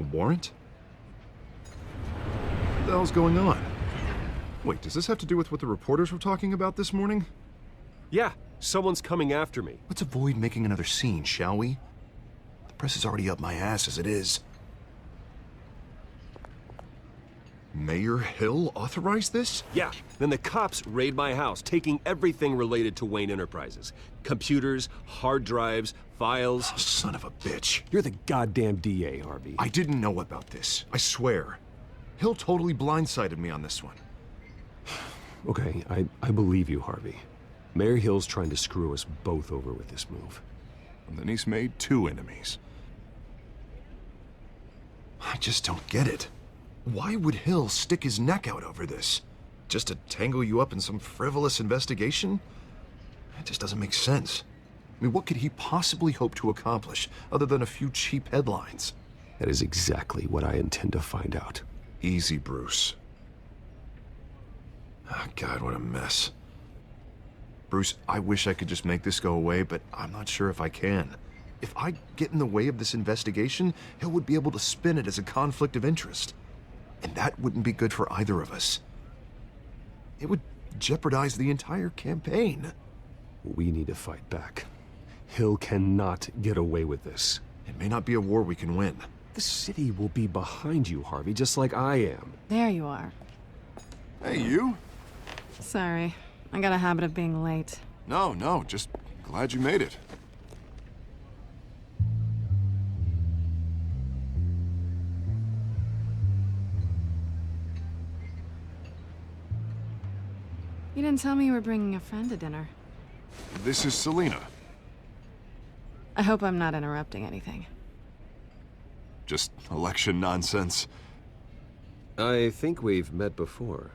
A warrant? What the hell's going on? Wait, does this have to do with what the reporters were talking about this morning? Yeah, someone's coming after me. Let's avoid making another scene, shall we? The press is already up my ass as it is. Mayor Hill authorized this? Yeah, then the cops raid my house, taking everything related to Wayne Enterprises. Computers, hard drives, files. Oh, son of a bitch. You're the goddamn DA, Harvey. I didn't know about this. I swear. Hill totally blindsided me on this one. Okay, I believe you, Harvey. Mayor Hill's trying to screw us both over with this move. And then he's made 2 enemies. I just don't get it. Why would Hill stick his neck out over this? Just to tangle you up in some frivolous investigation? It just doesn't make sense. I mean, what could he possibly hope to accomplish other than a few cheap headlines? That is exactly what I intend to find out. Easy, Bruce. Oh, God, what a mess. Bruce, I wish I could just make this go away, but I'm not sure if I can. If I get in the way of this investigation, Hill would be able to spin it as a conflict of interest. And that wouldn't be good for either of us. It would jeopardize the entire campaign. We need to fight back. Hill cannot get away with this. It may not be a war we can win. The city will be behind you, Harvey, just like I am. There you are. Hey, you? Sorry. I got a habit of being late. No, just glad you made it. You didn't tell me you were bringing a friend to dinner. This is Selina. I hope I'm not interrupting anything. Just election nonsense. I think we've met before.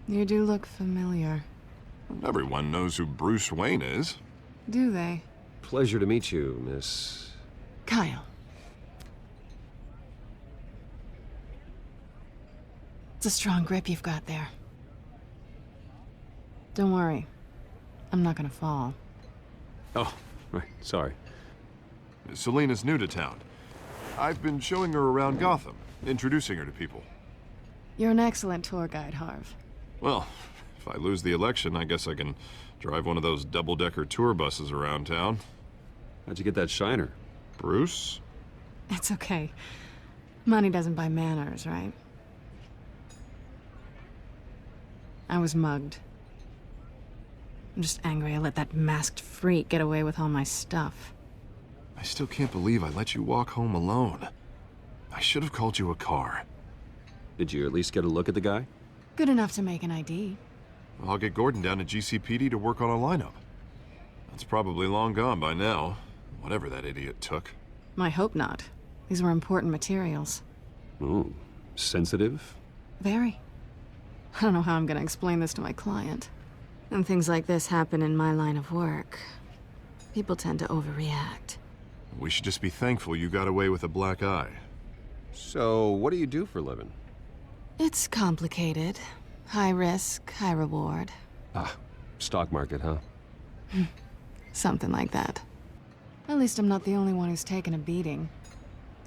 You do look familiar. Everyone knows who Bruce Wayne is. Do they? Pleasure to meet you, Miss... Kyle. It's a strong grip you've got there. Don't worry. I'm not gonna fall. Oh, right, sorry. Selina's new to town. I've been showing her around Gotham, introducing her to people. You're an excellent tour guide, Harv. Well, if I lose the election, I guess I can drive one of those double-decker tour buses around town. How'd you get that shiner? Bruce? It's okay. Money doesn't buy manners, right? I was mugged. I'm just angry I let that masked freak get away with all my stuff. I still can't believe I let you walk home alone. I should have called you a car. Did you at least get a look at the guy? Good enough to make an ID. I'll get Gordon down to GCPD to work on a lineup. That's probably long gone by now, whatever that idiot took. I hope not. These were important materials. Ooh, sensitive? Very. I don't know how I'm gonna explain this to my client. When things like this happen in my line of work, people tend to overreact. We should just be thankful you got away with a black eye. So, what do you do for a living? It's complicated. High risk, high reward. Ah, stock market, huh? Something like that. At least I'm not the only one who's taken a beating.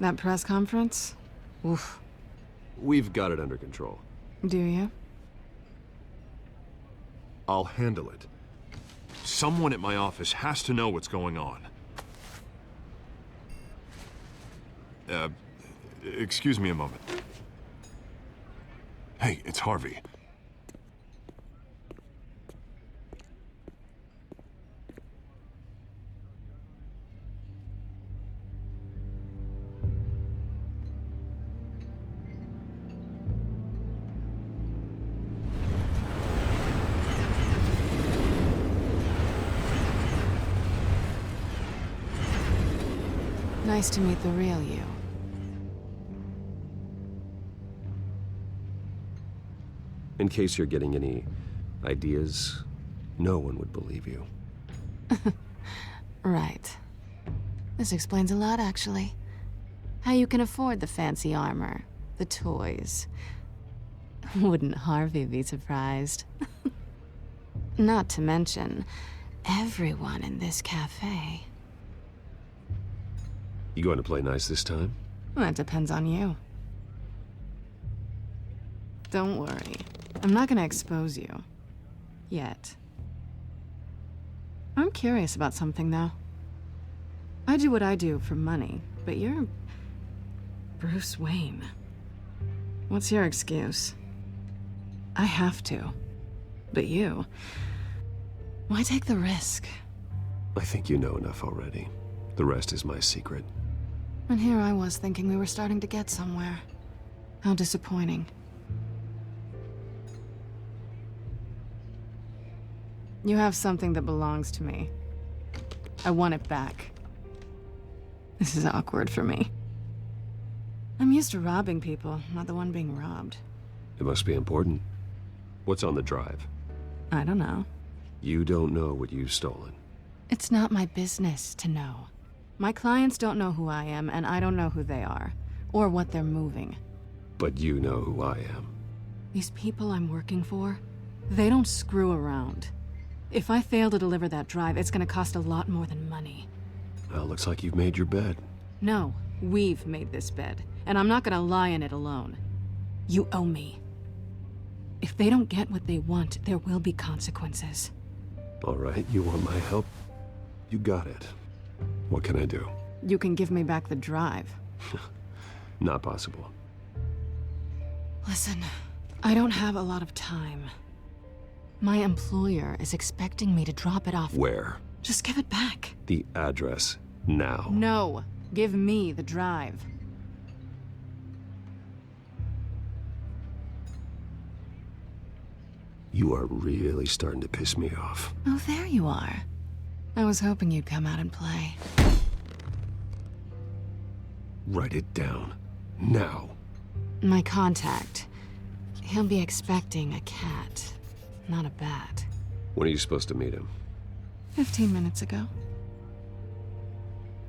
That press conference? Oof. We've got it under control. Do you? I'll handle it. Someone at my office has to know what's going on. Excuse me a moment. Hey, it's Harvey. Nice to meet the real you. In case you're getting any ideas, no one would believe you. Right. This explains a lot, actually. How you can afford the fancy armor, the toys. Wouldn't Harvey be surprised? Not to mention, everyone in this cafe. You going to play nice this time? Well, that depends on you. Don't worry. I'm not gonna expose you. Yet. I'm curious about something, though. I do what I do for money, but you're... Bruce Wayne. What's your excuse? I have to. But you... Why take the risk? I think you know enough already. The rest is my secret. And here I was thinking we were starting to get somewhere. How disappointing. You have something that belongs to me. I want it back. This is awkward for me. I'm used to robbing people, not the one being robbed. It must be important. What's on the drive? I don't know. You don't know what you've stolen. It's not my business to know. My clients don't know who I am, and I don't know who they are, or what they're moving. But you know who I am. These people I'm working for, they don't screw around. If I fail to deliver that drive, it's gonna cost a lot more than money. Well, looks like you've made your bed. No, we've made this bed, and I'm not gonna lie in it alone. You owe me. If they don't get what they want, there will be consequences. All right, you want my help? You got it. What can I do? You can give me back the drive. Not possible. Listen, I don't have a lot of time. My employer is expecting me to drop it off. Where? Just give it back. The address, now. No, give me the drive. You are really starting to piss me off. Oh, there you are. I was hoping you'd come out and play. Write it down. Now. My contact. He'll be expecting a cat, not a bat. When are you supposed to meet him? 15 minutes ago.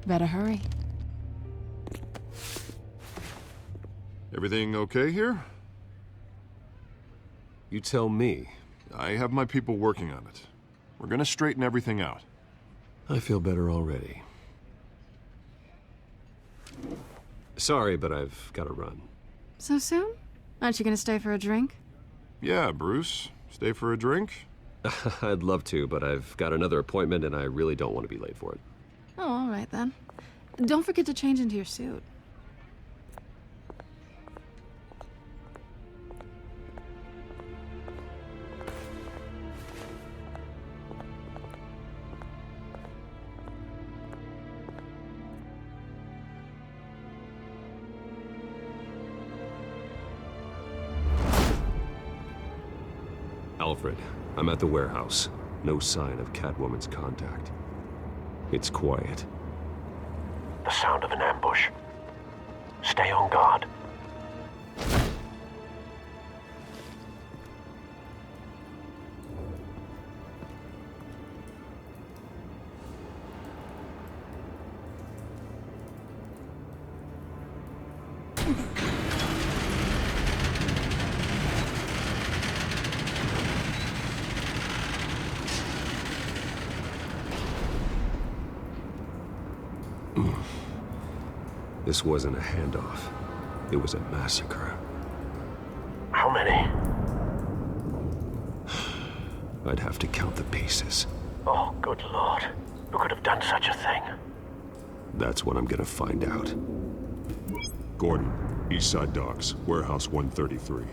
Better hurry. Everything okay here? You tell me. I have my people working on it. We're gonna straighten everything out. I feel better already. Sorry, but I've got to run. So soon? Aren't you gonna stay for a drink? Yeah, Bruce. Stay for a drink? I'd love to, but I've got another appointment and I really don't want to be late for it. Oh, all right then. Don't forget to change into your suit. Alfred, I'm at the warehouse. No sign of Catwoman's contact. It's quiet. The sound of an ambush. Stay on guard. This wasn't a handoff. It was a massacre. How many? I'd have to count the pieces. Oh, good Lord. Who could have done such a thing? That's what I'm gonna find out. Gordon, East Side Docks, Warehouse 133.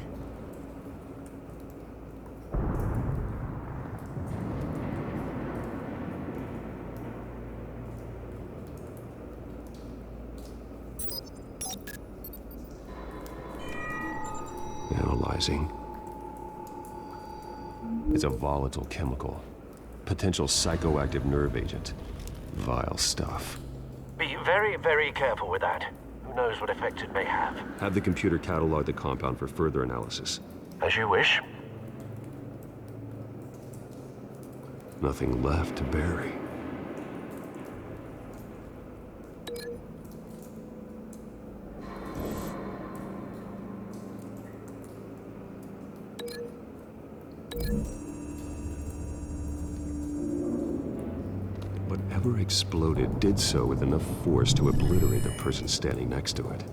Analyzing. It's a volatile chemical. Potential psychoactive nerve agent. Vile stuff. Be very, very careful with that. Who knows what effect it may have? Have the computer catalog the compound for further analysis. As you wish. Nothing left to bury. Whatever exploded did so with enough force to obliterate the person standing next to it.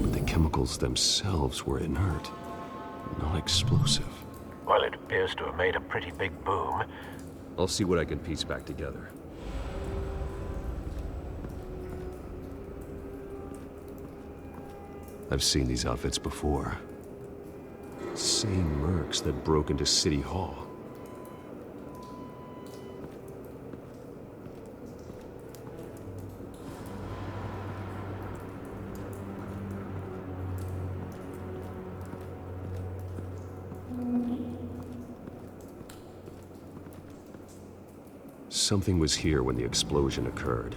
But the chemicals themselves were inert, not explosive. Well, it appears to have made a pretty big boom. I'll see what I can piece back together. I've seen these outfits before. Same mercs that broke into City Hall. Something was here when the explosion occurred.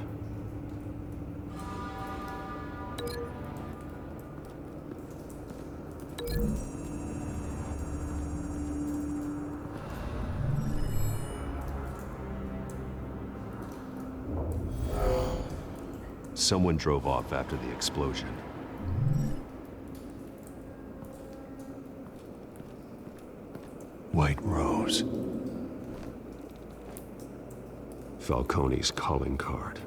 Someone drove off after the explosion. White Rose. Falcone's calling card.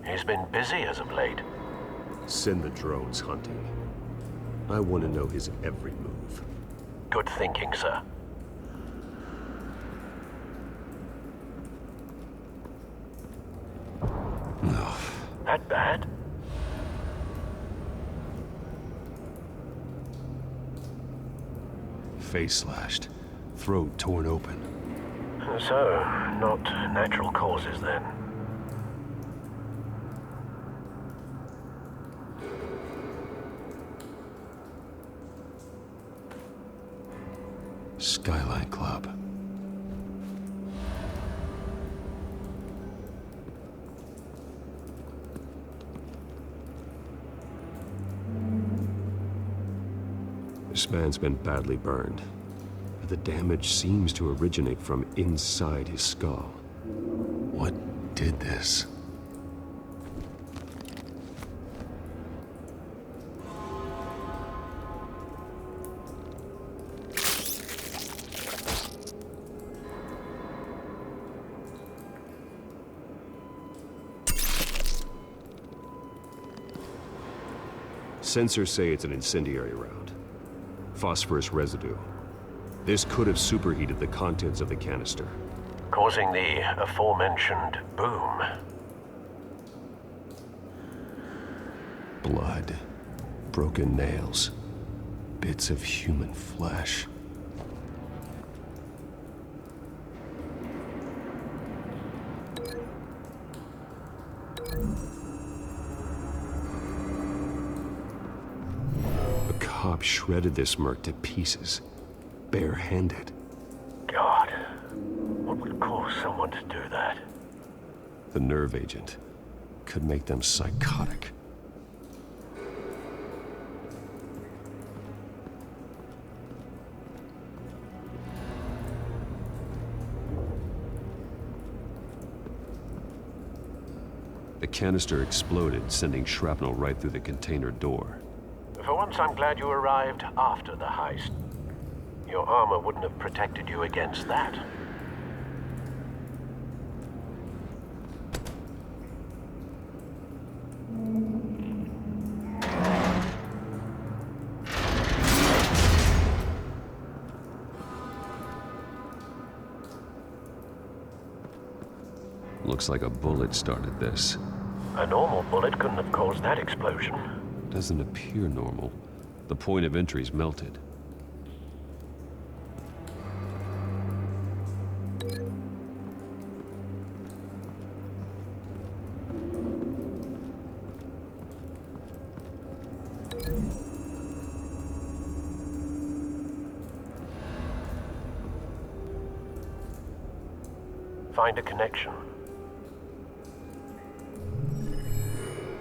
He's been busy as of late. Send the drones hunting. I want to know his every move. Good thinking, sir. No. That bad? Face slashed, throat torn open. So, not natural causes then. Skyline Club. This man's been badly burned. But the damage seems to originate from inside his skull. What did this? Sensors say it's an incendiary round. Phosphorus residue. This could have superheated the contents of the canister. Causing the aforementioned boom. Blood. Broken nails. Bits of human flesh. A cop shredded this merc to pieces. Barehanded. God, what would cause someone to do that? The nerve agent could make them psychotic. The canister exploded, sending shrapnel right through the container door. For once, I'm glad you arrived after the heist. Your armor wouldn't have protected you against that. Looks like a bullet started this. A normal bullet couldn't have caused that explosion. Doesn't appear normal. The point of entry's melted. Find a connection.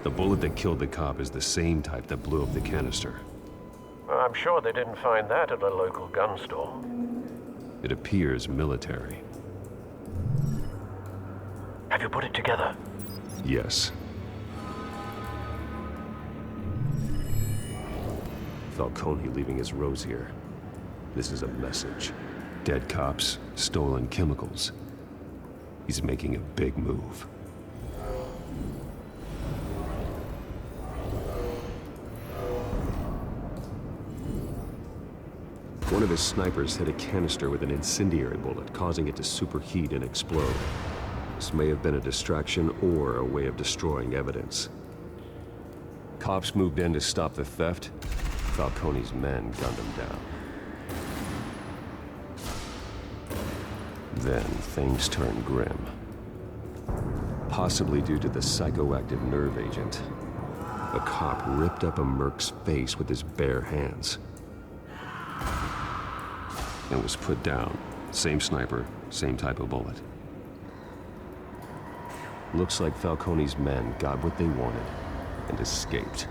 The bullet that killed the cop is the same type that blew up the canister. I'm sure they didn't find that at a local gun store. It appears military. Have you put it together? Yes. Falcone leaving his rose here. This is a message. Dead cops, stolen chemicals. He's making a big move. One of his snipers hit a canister with an incendiary bullet, causing it to superheat and explode. This may have been a distraction or a way of destroying evidence. Cops moved in to stop the theft. Falcone's men gunned him down. Then things turned grim. Possibly due to the psychoactive nerve agent. A cop ripped up a merc's face with his bare hands. And was put down. Same sniper, same type of bullet. Looks like Falcone's men got what they wanted and escaped.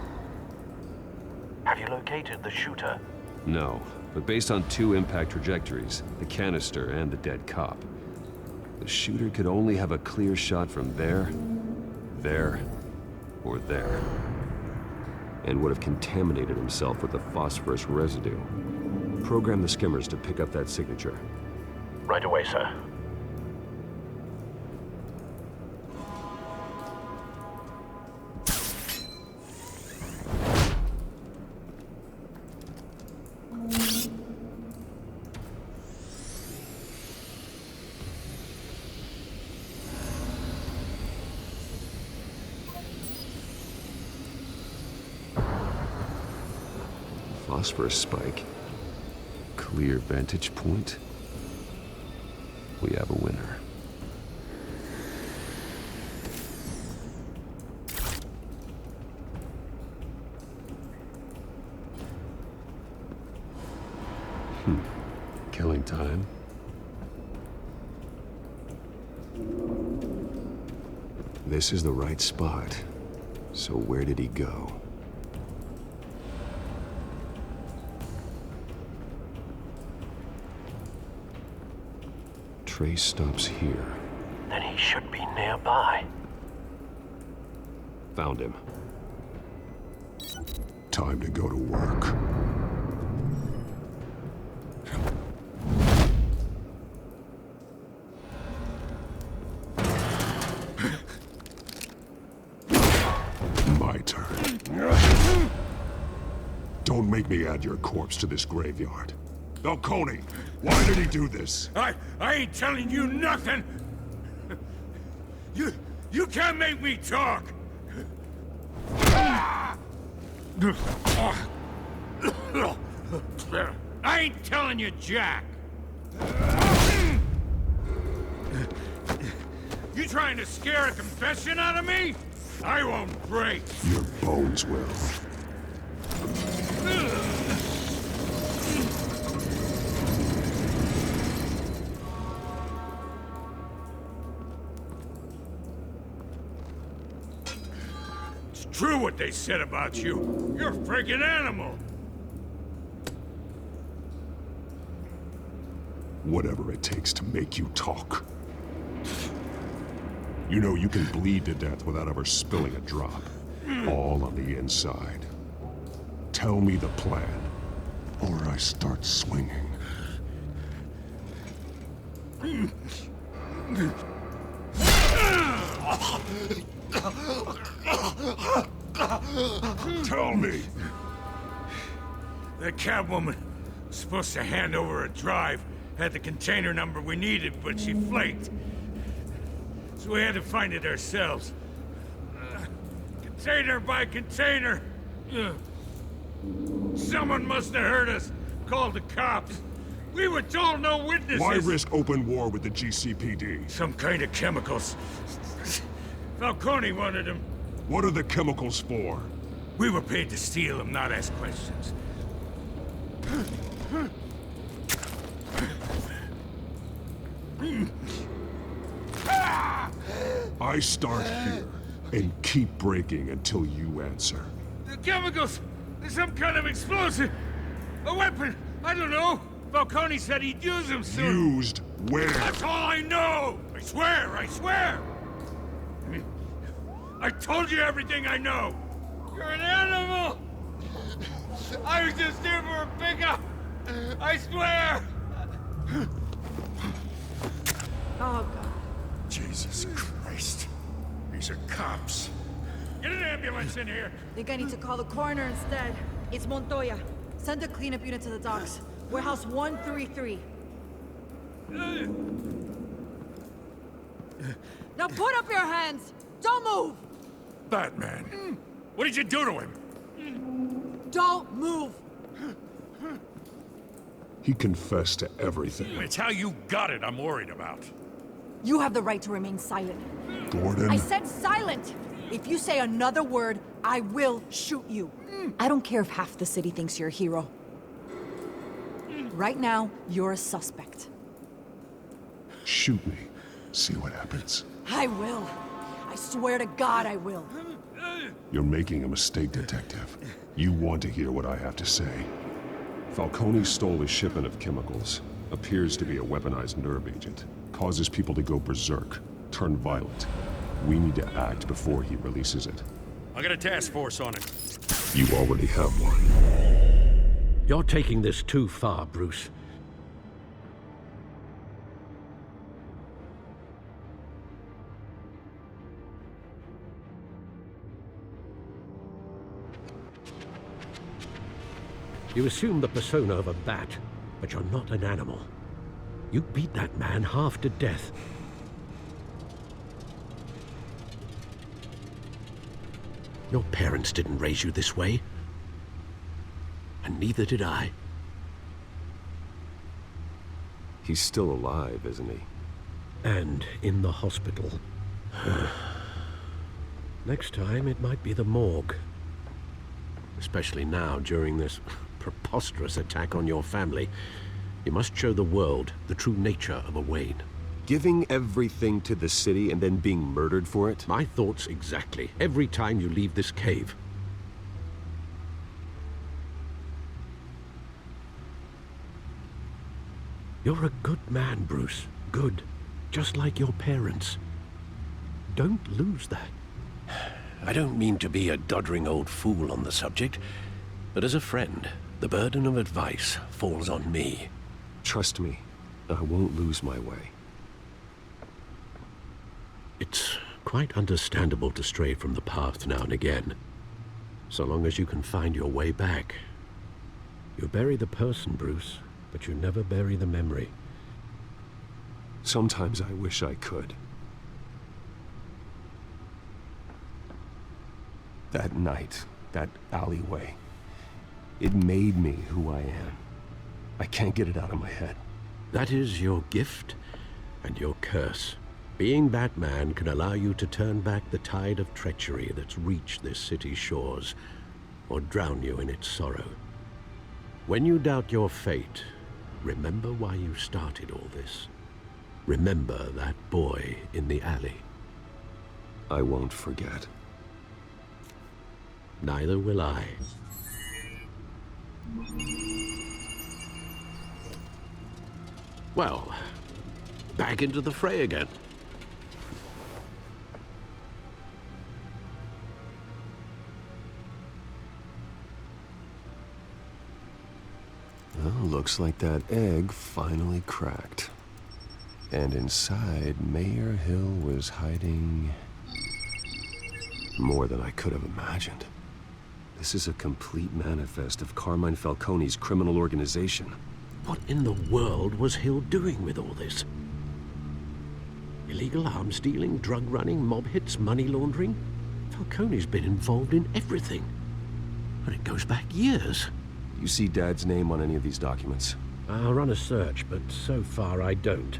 Have you located the shooter? No, but based on 2 impact trajectories, the canister and the dead cop, the shooter could only have a clear shot from there, or there, and would have contaminated himself with the phosphorus residue. Program the skimmers to pick up that signature. Right away, sir. Phosphorus spike. Clear vantage point. We have a winner. Killing time. This is the right spot. So where did he go? Trace stops here. Then he should be nearby. Found him. Time to go to work. My turn. Don't make me add your corpse to this graveyard. Falcone, why did he do this? I ain't telling you nothing! You can't make me talk! I ain't telling you jack! You trying to scare a confession out of me? I won't break! Your bones will. True what they said about you. You're a friggin' animal. Whatever it takes to make you talk. You know you can bleed to death without ever spilling a drop. All on the inside. Tell me the plan, or I start swinging. Tell me! The Catwoman was supposed to hand over a drive, had the container number we needed, but she flaked. So we had to find it ourselves. Container by container. Someone must have heard us, called the cops. We were told no witnesses. Why risk open war with the GCPD? Some kind of chemicals. Falcone wanted them. What are the chemicals for? We were paid to steal them, not ask questions. I start here and keep breaking until you answer. The chemicals! There's some kind of explosive! A weapon! I don't know! Falcone said he'd use them soon! Used where? That's all I know! I swear! I swear! I told you everything I know! You're an animal! I was just here for a pickup! I swear! Oh, God. Jesus Christ. These are cops. Get an ambulance in here! Think I need to call the coroner instead. It's Montoya. Send a cleanup unit to the docks. Warehouse 133. Now put up your hands! Don't move! Batman, what did you do to him? Don't move! He confessed to everything. It's how you got it I'm worried about. You have the right to remain silent. Gordon? I said silent! If you say another word, I will shoot you. I don't care if half the city thinks you're a hero. Right now, you're a suspect. Shoot me. See what happens. I will. I swear to God I will. You're making a mistake, Detective. You want to hear what I have to say. Falcone stole a shipment of chemicals. Appears to be a weaponized nerve agent. Causes people to go berserk. Turn violent. We need to act before he releases it. I got a task force on it. You already have one. You're taking this too far, Bruce. You assume the persona of a bat, but you're not an animal. You beat that man half to death. Your parents didn't raise you this way. And neither did I. He's still alive, isn't he? And in the hospital. Next time, it might be the morgue. Especially now, during this preposterous attack on your family. You must show the world the true nature of a Wayne. Giving everything to the city and then being murdered for it? My thoughts exactly. Every time you leave this cave. You're a good man, Bruce. Good. Just like your parents. Don't lose that. I don't mean to be a doddering old fool on the subject, but as a friend, the burden of advice falls on me. Trust me, I won't lose my way. It's quite understandable to stray from the path now and again, so long as you can find your way back. You bury the person, Bruce, but you never bury the memory. Sometimes I wish I could. That night, that alleyway, it made me who I am. I can't get it out of my head. That is your gift and your curse. Being Batman can allow you to turn back the tide of treachery that's reached this city's shores, or drown you in its sorrow. When you doubt your fate, remember why you started all this. Remember that boy in the alley. I won't forget. Neither will I. Well, back into the fray again. Well, looks like that egg finally cracked. And inside, Mayor Hill was hiding more than I could have imagined. This is a complete manifest of Carmine Falcone's criminal organization. What in the world was Hill doing with all this? Illegal arms dealing, drug running, mob hits, money laundering? Falcone's been involved in everything. And it goes back years. You see Dad's name on any of these documents? I'll run a search, but so far I don't.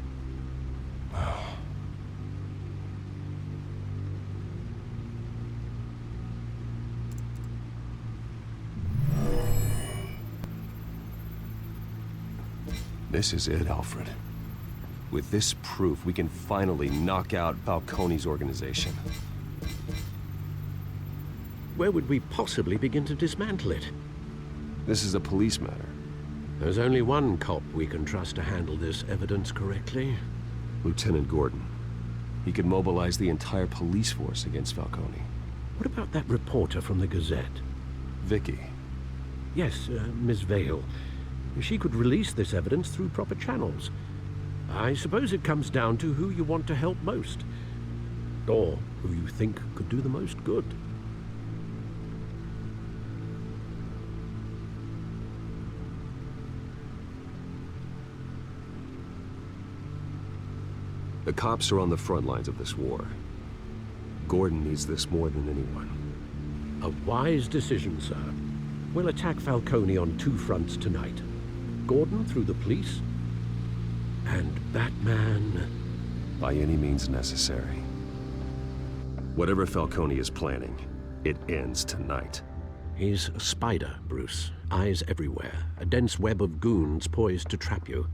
This is it, Alfred. With this proof, we can finally knock out Falcone's organization. Where would we possibly begin to dismantle it? This is a police matter. There's only one cop we can trust to handle this evidence correctly. Lieutenant Gordon. He could mobilize the entire police force against Falcone. What about that reporter from the Gazette? Vicky. Yes, Miss Vale. She could release this evidence through proper channels. I suppose it comes down to who you want to help most. Or who you think could do the most good. The cops are on the front lines of this war. Gordon needs this more than anyone. A wise decision, sir. We'll attack Falcone on two fronts tonight. Gordon through the police, and Batman... By any means necessary. Whatever Falcone is planning, it ends tonight. He's a spider, Bruce. Eyes everywhere. A dense web of goons poised to trap you.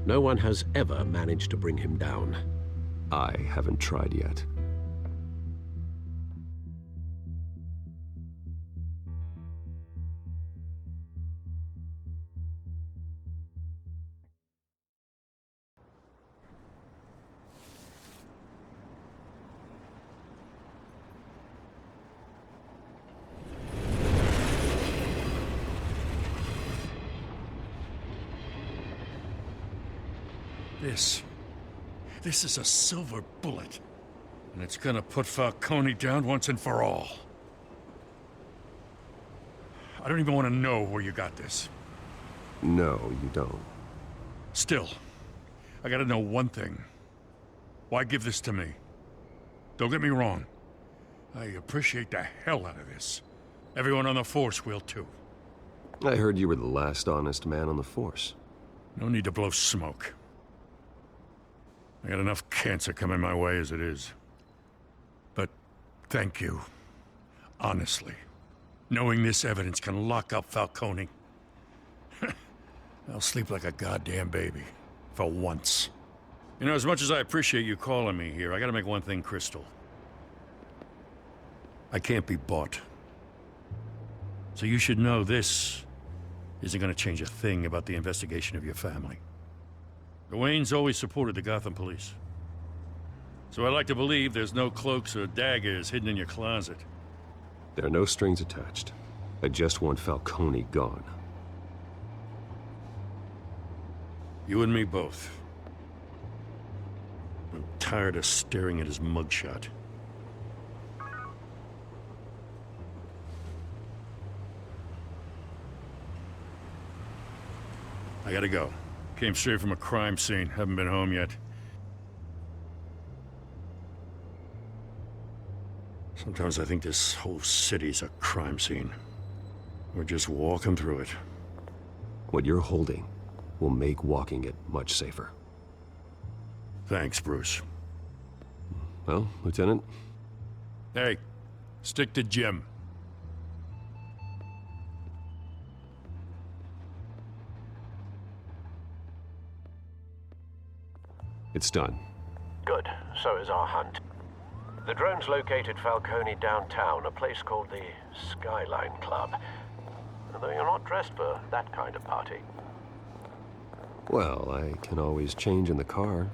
No one has ever managed to bring him down. I haven't tried yet. This is a silver bullet. And it's gonna put Falcone down once and for all. I don't even want to know where you got this. No, you don't. Still, I gotta know one thing. Why give this to me? Don't get me wrong. I appreciate the hell out of this. Everyone on the Force will too. I heard you were the last honest man on the Force. No need to blow smoke. I got enough cancer coming my way as it is. But thank you. Honestly. Knowing this evidence can lock up Falcone. I'll sleep like a goddamn baby. For once. You know, as much as I appreciate you calling me here, I gotta make one thing crystal. I can't be bought. So you should know this isn't gonna change a thing about the investigation of your family. The Waynes always supported the Gotham police. So I like to believe there's no cloaks or daggers hidden in your closet. There are no strings attached. I just want Falcone gone. You and me both. I'm tired of staring at his mugshot. I gotta go. Came straight from a crime scene. Haven't been home yet. Sometimes I think this whole city's a crime scene. We're just walking through it. What you're holding will make walking it much safer. Thanks, Bruce. Well, Lieutenant? Hey, stick to Jim. It's done. Good. So is our hunt. The drones located Falcone downtown, a place called the Skyline Club. Though you're not dressed for that kind of party. Well, I can always change in the car.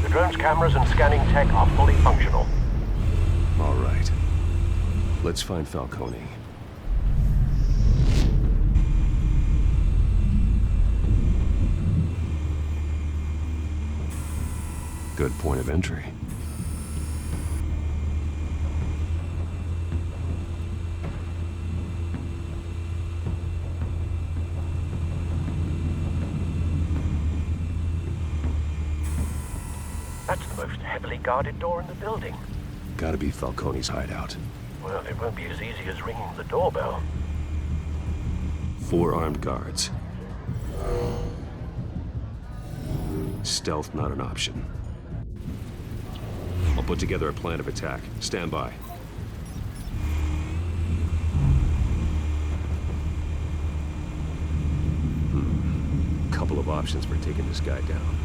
Drone's cameras and scanning tech are fully functional. All right. Let's find Falcone. Good point of entry. That's the most heavily guarded door in the building. Gotta be Falcone's hideout. Well, it won't be as easy as ringing the doorbell. 4 armed guards. Stealth not an option. I'll put together a plan of attack. Stand by. couple of options for taking this guy down.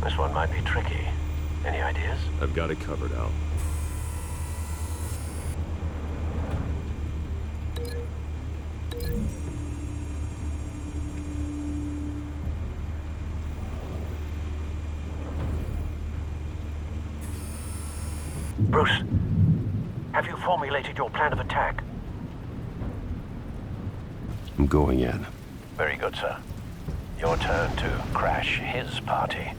This one might be tricky. Any ideas? I've got it covered, Al. Bruce, have you formulated your plan of attack? I'm going in. Very good, sir. Your turn to crash his party.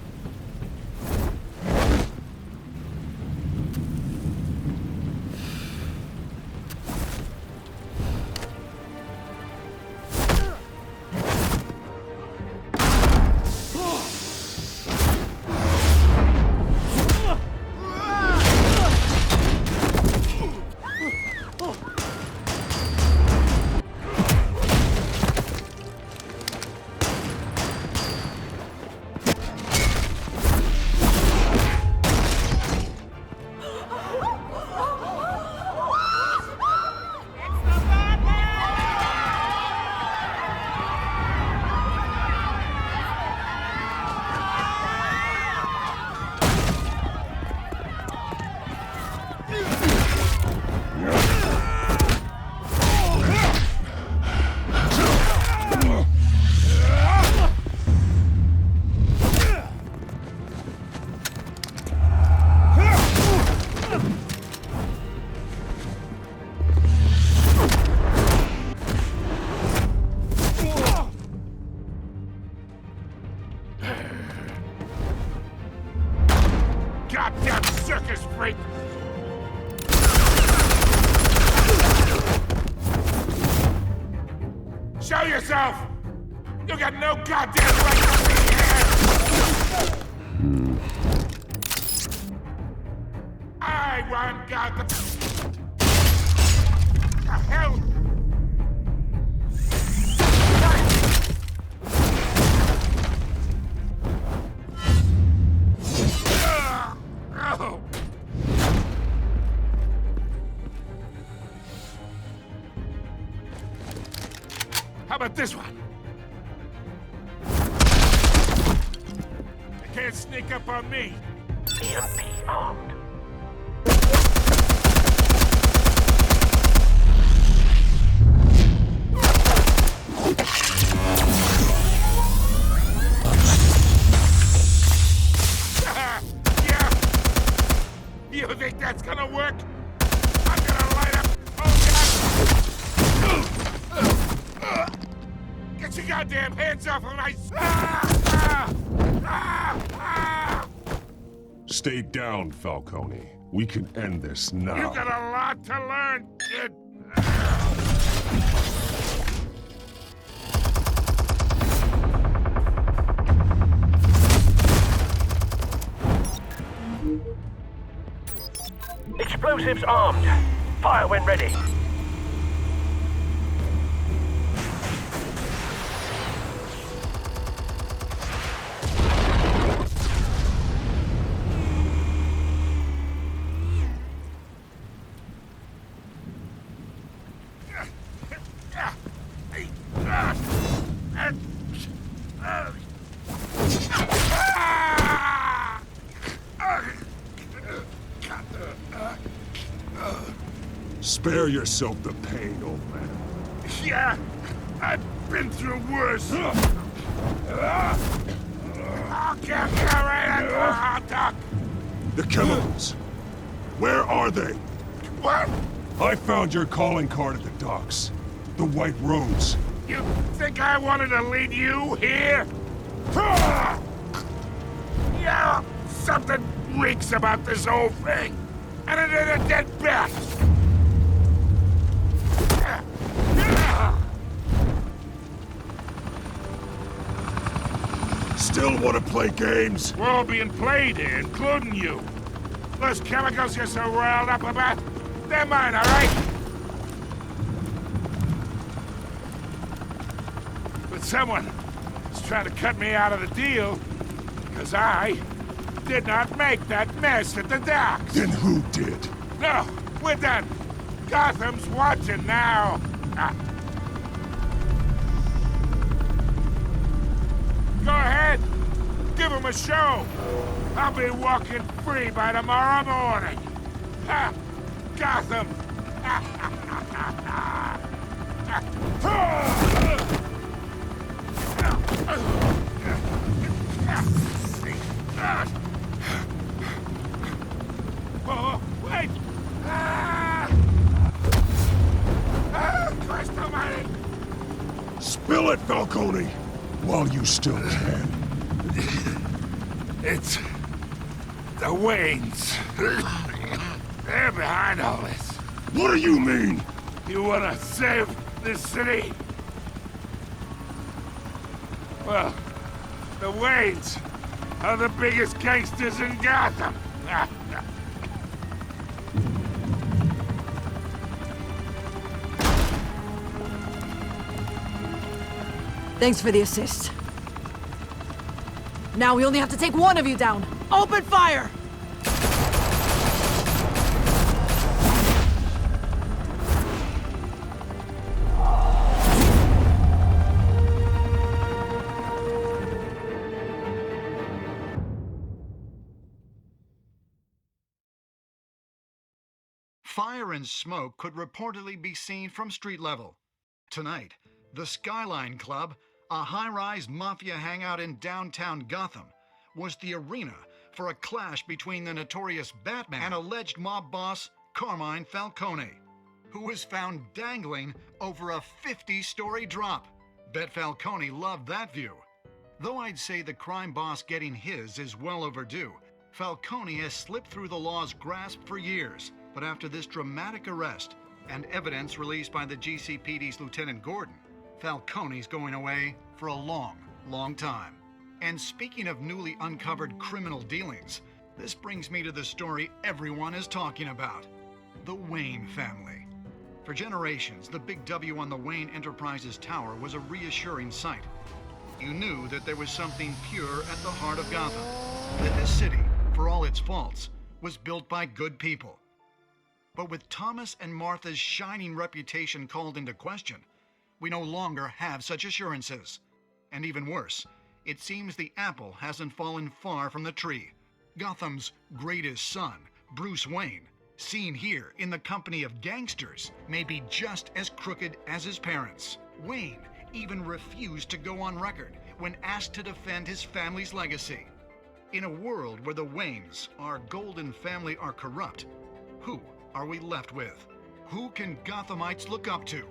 Goddamn circus freak! Show yourself! You got no goddamn right to be here! I want Gotham! The hell? How about this one? They can't sneak up on me. EMP armed. Yeah. You think that's gonna work? I'm gonna light up. Oh God! Get your goddamn hands off of my... Stay down, Falcone. We can end this now. You got a lot to learn, kid. Explosives armed. Fire when ready. Spare yourself the pain, old man. Yeah, I've been through worse. I'll get you right at the hot dog. The chemicals. Where are they? What? I found your calling card at the docks. The White Rose. You think I wanted to lead you here? Yeah, something reeks about this whole thing. And it is a dead bat. Still want to play games? We're all being played here, including you. Those chemicals you're so riled up about, they're mine, all right? But someone is trying to cut me out of the deal, because I did not make that mess at the docks. Then who did? No, we're done. Gotham's watching now. Go ahead. Give him a show. I'll be walking free by tomorrow morning. Ha! Gotham. Oh, wait! Christ almighty! Spill it, Falcone! While you still can. It's the Waynes. They're behind all this. What do you mean? You wanna save this city? Well, the Waynes are the biggest gangsters in Gotham. Thanks for the assist. Now we only have to take one of you down. Open fire! Fire and smoke could reportedly be seen from street level. Tonight, the Skyline Club, a high-rise mafia hangout in downtown Gotham, was the arena for a clash between the notorious Batman and alleged mob boss Carmine Falcone, who was found dangling over a 50-story drop. Bet Falcone loved that view. Though I'd say the crime boss getting his is well overdue, Falcone has slipped through the law's grasp for years. But after this dramatic arrest and evidence released by the GCPD's Lieutenant Gordon, Falcone's going away for a long, long time. And speaking of newly uncovered criminal dealings, this brings me to the story everyone is talking about: the Wayne family. For generations, the big W on the Wayne Enterprises Tower was a reassuring sight. You knew that there was something pure at the heart of Gotham, that this city, for all its faults, was built by good people. But with Thomas and Martha's shining reputation called into question, we no longer have such assurances. And even worse, it seems the apple hasn't fallen far from the tree. Gotham's greatest son, Bruce Wayne, seen here in the company of gangsters, may be just as crooked as his parents. Wayne even refused to go on record when asked to defend his family's legacy. In a world where the Waynes, our golden family, are corrupt, who are we left with? Who can Gothamites look up to?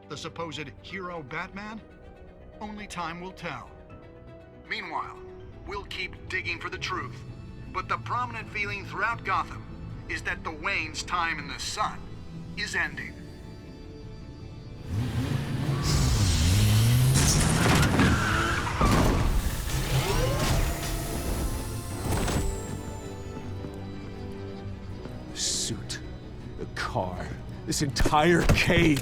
The supposed hero Batman? Only time will tell. Meanwhile, we'll keep digging for the truth. But the prominent feeling throughout Gotham is that the Waynes' time in the sun is ending. The suit, the car, this entire cave.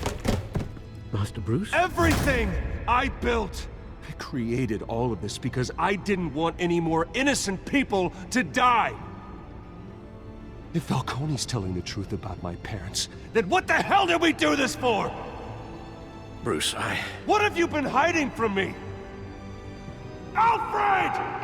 Master Bruce? Everything I built! I created all of this because I didn't want any more innocent people to die! If Falcone's telling the truth about my parents, then what the hell did we do this for? Bruce, What have you been hiding from me? Alfred!